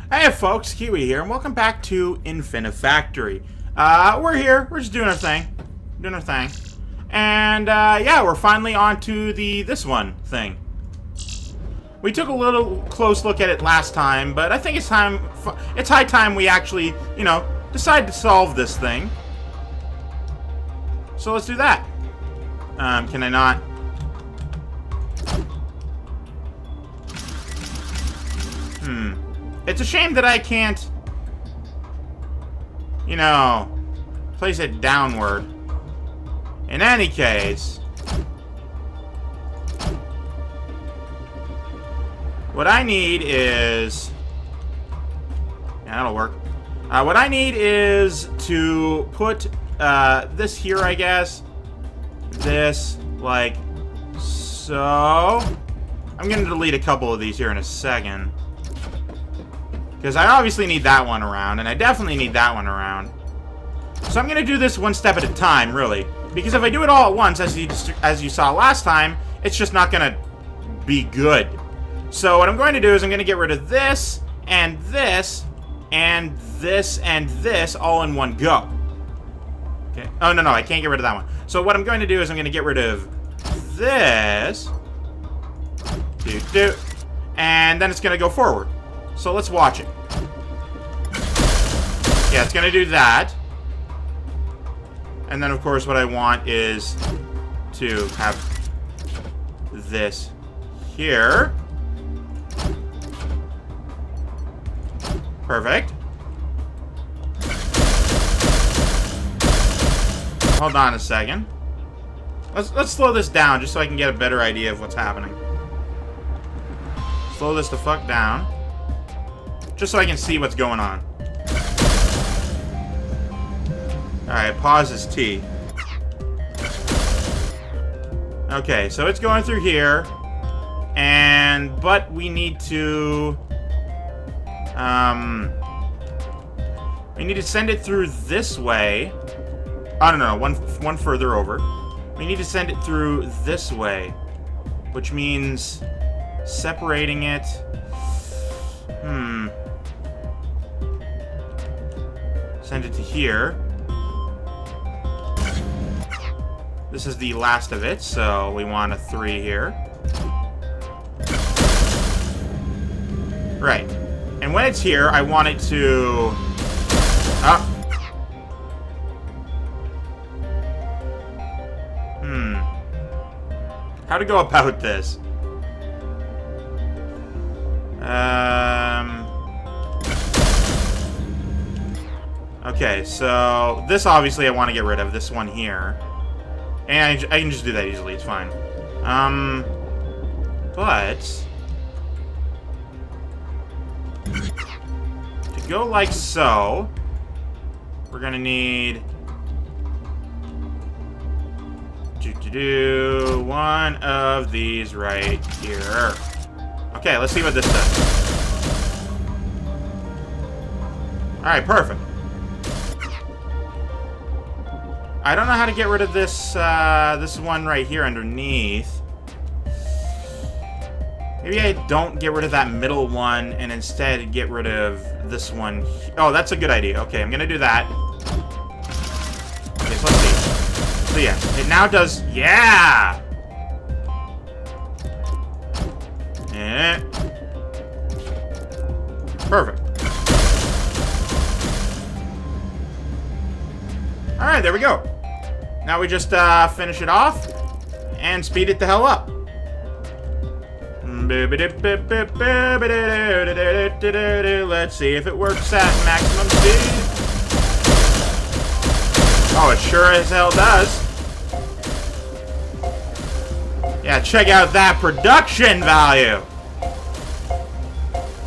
Hey folks, Keywii here, and welcome back to Infinifactory. We're here, we're just doing our thing. And, yeah, we're finally on to this one thing. We took a little close look at it last time, but I think it's high time we actually, decide to solve this thing. So let's do that. Can I not? It's a shame that I can't, place it downward. In any case, what I need is... Yeah, that'll work. What I need is to put this here, I guess. This, like so. I'm going to delete a couple of these here in a second. Because I obviously need that one around, and I definitely need that one around. So I'm going to do this one step at a time, really. Because if I do it all at once, as you saw last time, it's just not going to be good. So what I'm going to do is I'm going to get rid of this, and this, and this, and this all in one go. Okay. Oh, no, I can't get rid of that one. So what I'm going to do is I'm going to get rid of this. And then it's going to go forward. So let's watch it. Yeah, it's going to do that. And then, of course, what I want is to have this here. Perfect. Hold on a second. Let's slow this down just so I can get a better idea of what's happening. Slow this the fuck down. Just so I can see what's going on. Alright, pause is T. Okay, so it's going through here. But we need to... we need to send it through this way. Oh, no, one further over. We need to send it through this way. Which means separating it... Send it to here. This is the last of it, so we want a 3 here. Right. And when it's here, I want it to... How to go about this? Okay, so this obviously I want to get rid of, this one here. And I can just do that easily, it's fine. But... to go like so, we're gonna need... one of these right here. Okay, let's see what this does. Alright, perfect. I don't know how to get rid of this, this one right here underneath. Maybe I don't get rid of that middle one and instead get rid of this one. Oh, that's a good idea. Okay, I'm gonna do that. Okay, so let's see. So yeah, it now does... Yeah! Perfect. Alright, there we go. Now we just finish it off and speed it the hell up. Let's see if it works at maximum speed. Oh, it sure as hell does. Yeah, check out that production value.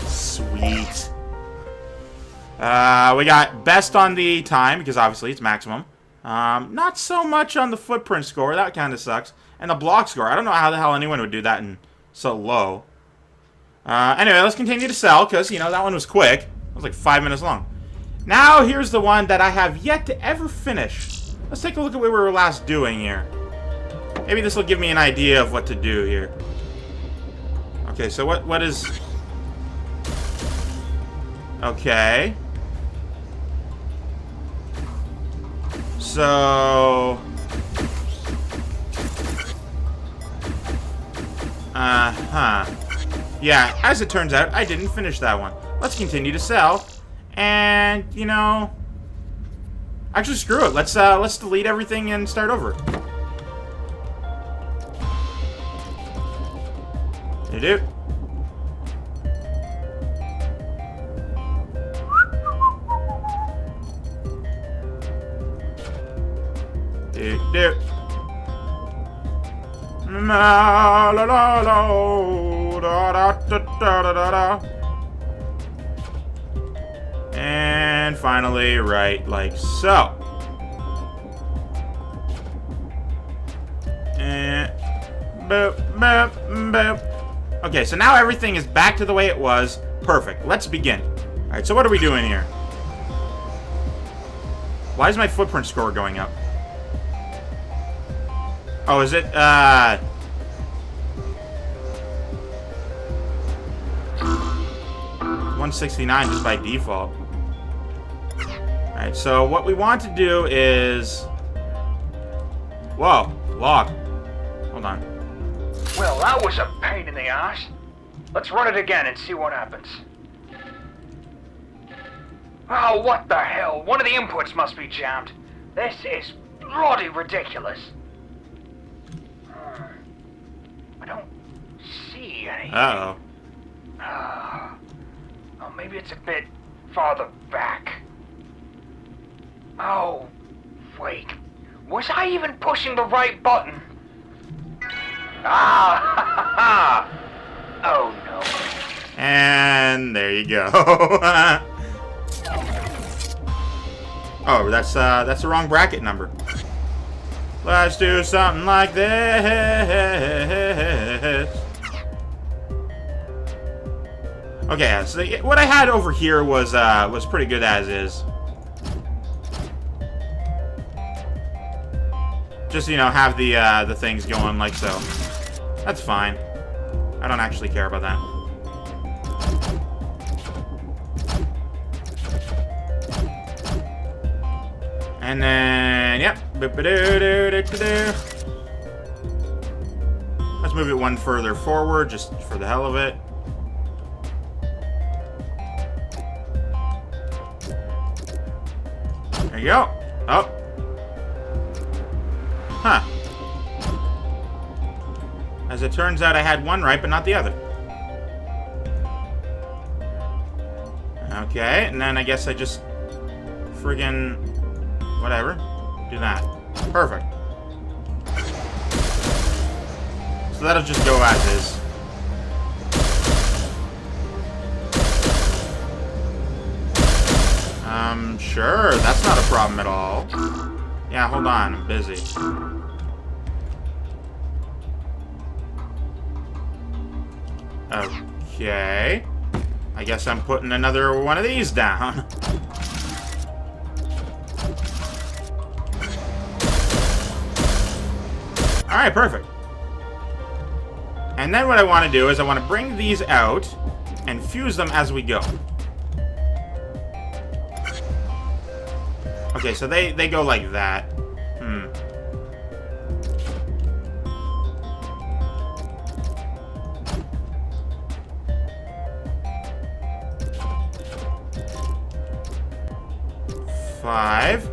Sweet. We got best on the time, because obviously it's maximum. Not so much on the footprint score. That kind of sucks. And the block score. I don't know how the hell anyone would do that in so low. Anyway, let's continue to sell, because, that one was quick. It was like 5 minutes long. Now, here's the one that I have yet to ever finish. Let's take a look at what we were last doing here. Maybe this will give me an idea of what to do here. Okay, so what is... Okay. So... Yeah, as it turns out, I didn't finish that one. Let's continue to sell. And, you know... Actually, screw it. Let's delete everything and start over. You do. Do. La la la la da da da da da. And finally, right like so. And boop, boop, boop. Okay, so now everything is back to the way it was. Perfect. Let's begin. Alright, so what are we doing here? Why is my footprint score going up? Oh, is it, 169 just by default. Alright, so what we want to do is... Whoa, log. Hold on. Well, that was a pain in the ass. Let's run it again and see what happens. Oh, what the hell? One of the inputs must be jammed. This is bloody ridiculous. I don't see anything. Uh-oh. Oh, maybe it's a bit farther back. Oh, wait. Was I even pushing the right button? Ah! Oh, no. And there you go. Oh, that's the wrong bracket number. Let's do something like this. Okay, so what I had over here was pretty good as is. Just, you know, have the things going like so. That's fine. I don't actually care about that. And then, yep. Let's move it one further forward, just for the hell of it. There you go. Oh. Huh. As it turns out, I had one right, but not the other. Okay, and then I guess I just friggin' whatever. Do that. Perfect. So that'll just go as is. Sure. That's not a problem at all. Yeah, hold on. I'm busy. Okay. I guess I'm putting another one of these down. Alright, perfect. And then what I want to do is I want to bring these out and fuse them as we go. Okay, so they go like that. Five.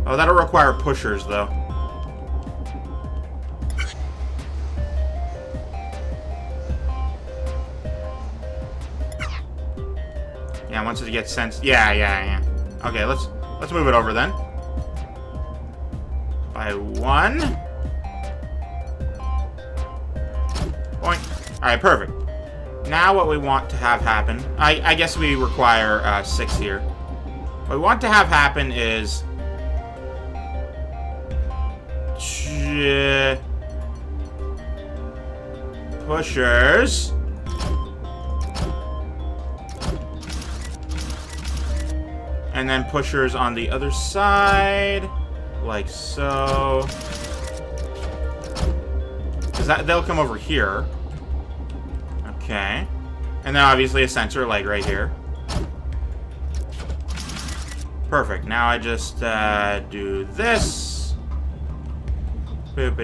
Oh, that'll require pushers, though. Yeah, once it gets sensed. Yeah. Okay, let's move it over then. By one. Point. Alright, perfect. Now what we want to have happen... I guess we require 6 here. What we want to have happen is... pushers. And then pushers on the other side, like so. Because they'll come over here. Okay. And then obviously a sensor, like right here. Perfect. Now I just do this. Boink,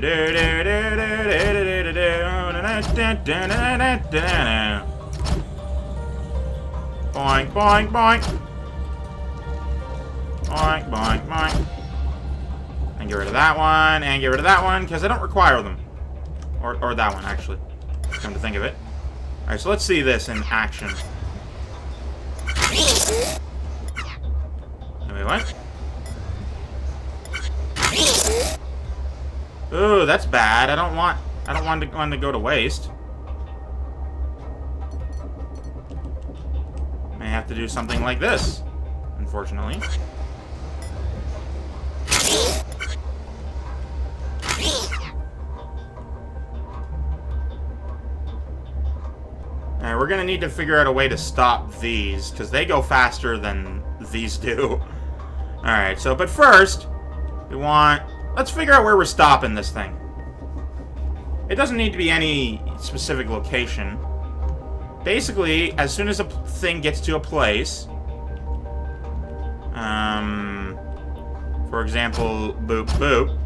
boink, boink. Boink, boink, boink. And get rid of that one, and get rid of that one, because I don't require them. Or that one, actually. Come to think of it. Alright, so let's see this in action. Wait, what? Ooh, that's bad. I don't want one to go to waste. May have to do something like this, unfortunately. Alright, we're gonna need to figure out a way to stop these, because they go faster than these do. Alright, so, but first, let's figure out where we're stopping this thing. It doesn't need to be any specific location. Basically, as soon as a thing gets to a place, for example, boop, boop,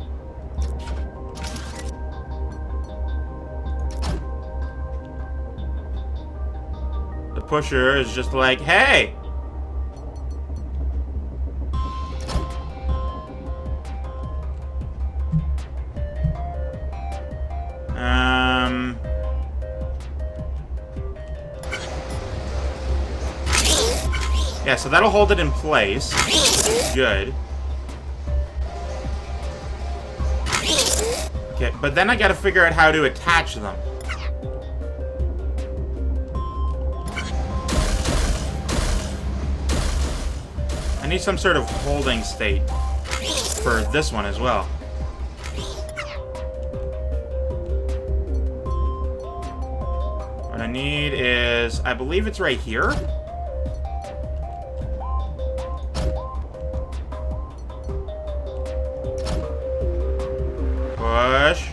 the pusher is just like, hey! Yeah, so that'll hold it in place, which is good. Okay, but then I gotta figure out how to attach them. I need some sort of holding state for this one as well. What I need is, I believe it's right here. Push.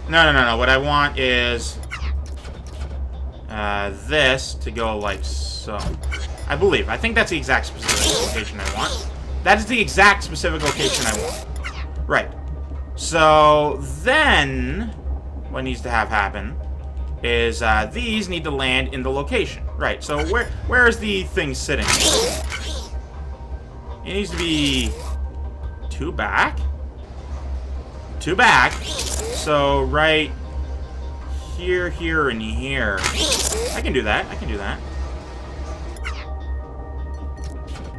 No. What I want is this to go like so. I believe. I think that's the exact specific location I want. That is the exact specific location I want. Right. So then, what needs to have happen is these need to land in the location. Right. So where is the thing sitting? It needs to be two back. Two back. So right here, here, and here. I can do that. I can do that.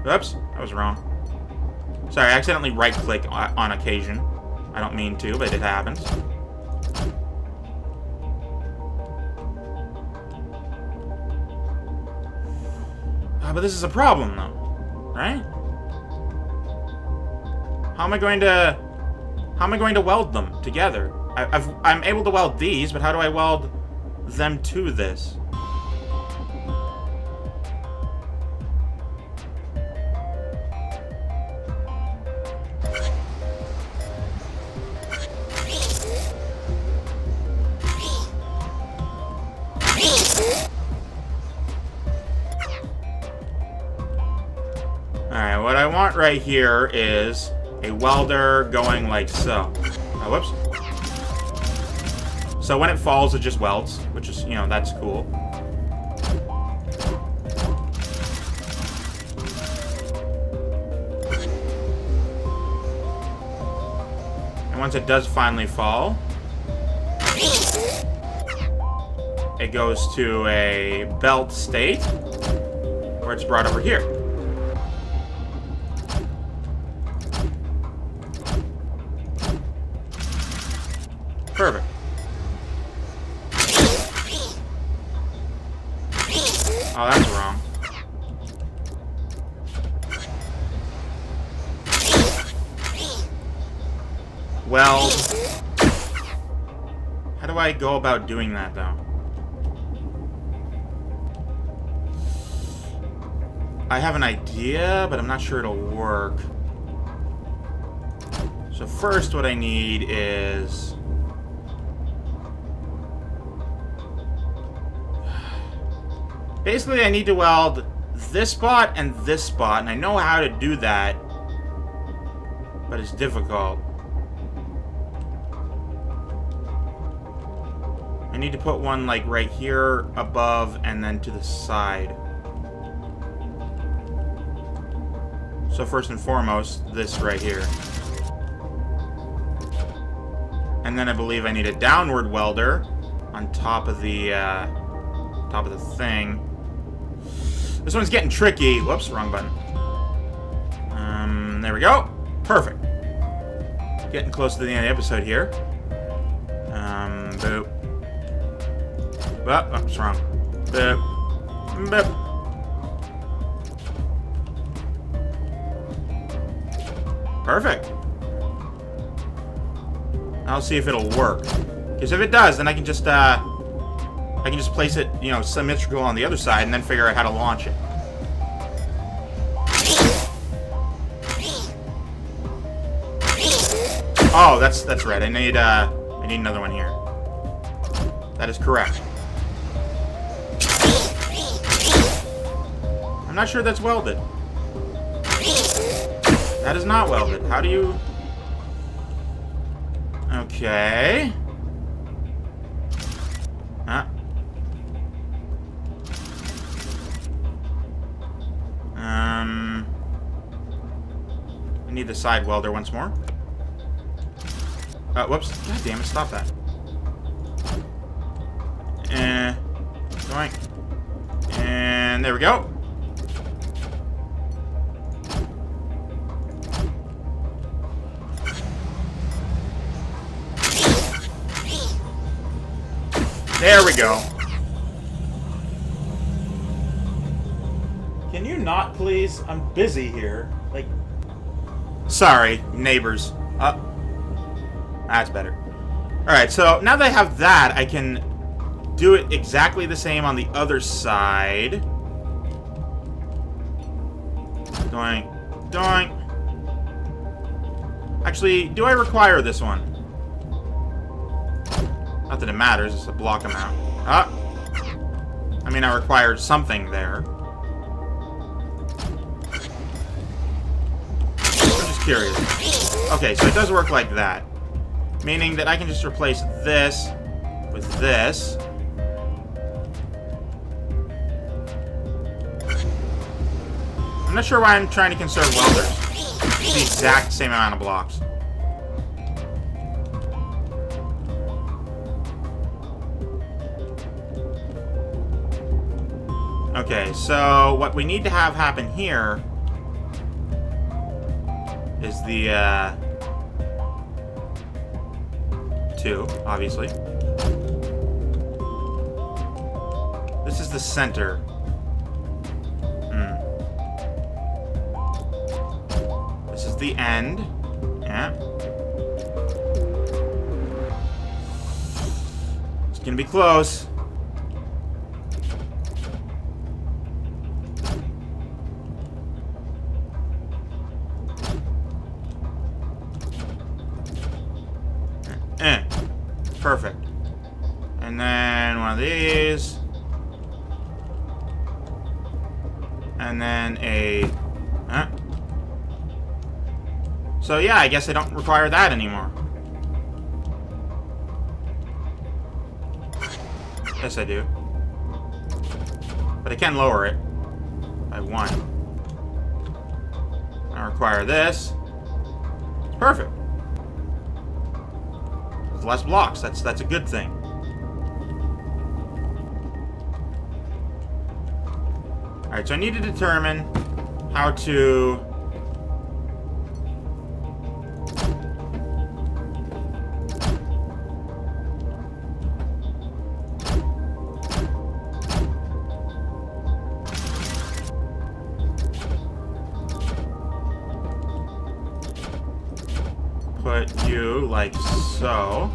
Oops, I was wrong. Sorry, I accidentally right-click on occasion. I don't mean to, but it happens. But this is a problem, though. Right? How am I going to weld them together? I'm able to weld these, but how do I weld them to this? Alright, what I want right here is a welder going like so. Oh, whoops. So when it falls, it just welds, which is, you know, that's cool. And once it does finally fall, it goes to a belt state, where it's brought over here. Perfect. Oh, that's wrong. Weld. How do I go about doing that, though? I have an idea, but I'm not sure it'll work. So first, what I need is Basically, I need to weld this spot and this spot, and I know how to do that, but it's difficult. I need to put one, like, right here, above, and then to the side. So first and foremost, this right here. And then I believe I need a downward welder on top of the thing. This one's getting tricky. Whoops, wrong button. There we go. Perfect. Getting close to the end of the episode here. Boop. Oh, it's wrong. Boop. Boop. Perfect. I'll see if it'll work. Because if it does, then I can just place it, you know, symmetrical on the other side, and then figure out how to launch it. Oh, that's right. I need another one here. That is correct. I'm not sure that's welded. That is not welded. How do you... Okay. Huh? I need the side welder once more. Whoops. God damn it, stop that. Going. And there we go. There we go. Can you not, please? I'm busy here. Like, sorry, neighbors. That's better. Alright, so now that I have that, I can do it exactly the same on the other side. Doink. Doink. Actually, do I require this one? Not that it matters, it's a block amount. I mean, I required something there. I'm just curious. Okay, so it does work like that. Meaning that I can just replace this with this. I'm not sure why I'm trying to conserve welders. It's the exact same amount of blocks. Okay, so what we need to have happen here is the, 2, obviously. This is the center. This is the end. Yeah. It's gonna be close. Perfect. And then one of these. And then a... So yeah, I guess I don't require that anymore. Yes, I do. But I can lower it by 1. I require this. It's perfect. With less blocks. That's a good thing. Alright, so I need to determine how to... put you like so.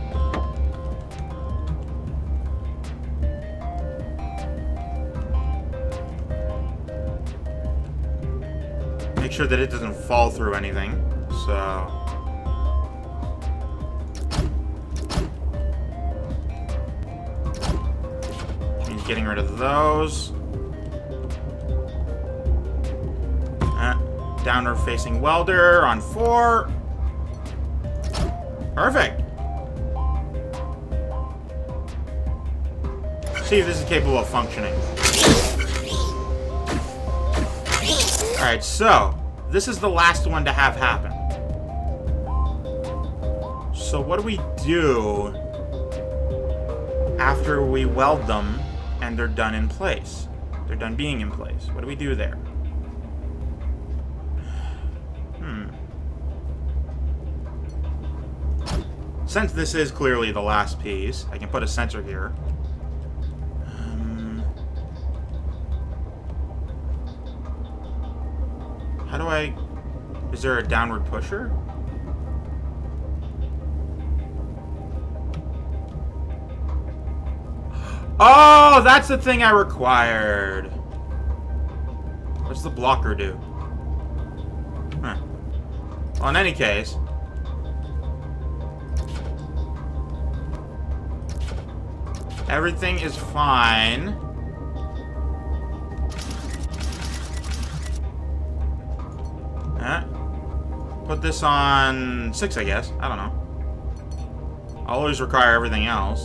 Make sure that it doesn't fall through anything. So means getting rid of those. Downward facing welder on 4. Perfect. See if this is capable of functioning. Alright, so this is the last one to have happen. So what do we do after we weld them and they're done in place? They're done being in place. What do we do there? Since this is clearly the last piece, I can put a sensor here. How do I... Is there a downward pusher? Oh, that's the thing I required. What's the blocker do? Huh. Well, in any case... Everything is fine. Put this on 6, I guess. I don't know. I'll always require everything else.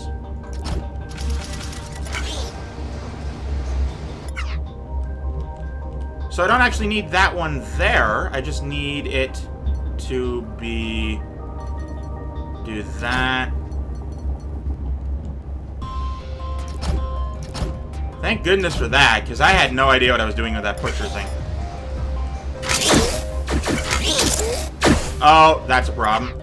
So I don't actually need that one there. I just need it to be... Do that. Thank goodness for that, because I had no idea what I was doing with that pusher thing. Oh, that's a problem.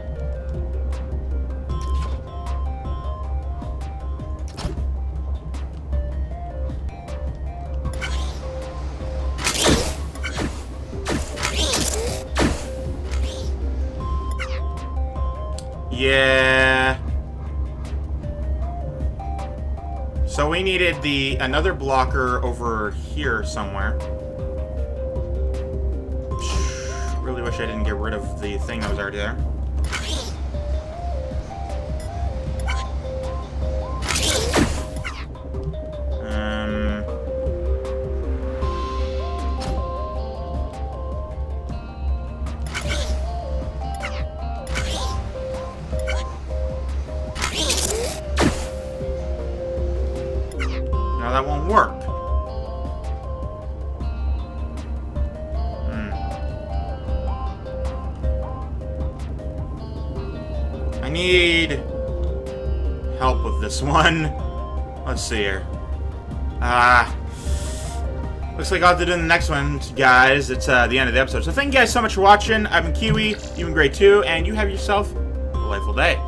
Yeah. So we needed another blocker over here somewhere. Really wish I didn't get rid of the thing that was already there. No, that won't work. I need help with this one. Let's see here. Looks like I'll have to do the next one, guys. It's the end of the episode. So thank you guys so much for watching. I've been Keywii. You've been great too. And you have yourself a delightful day.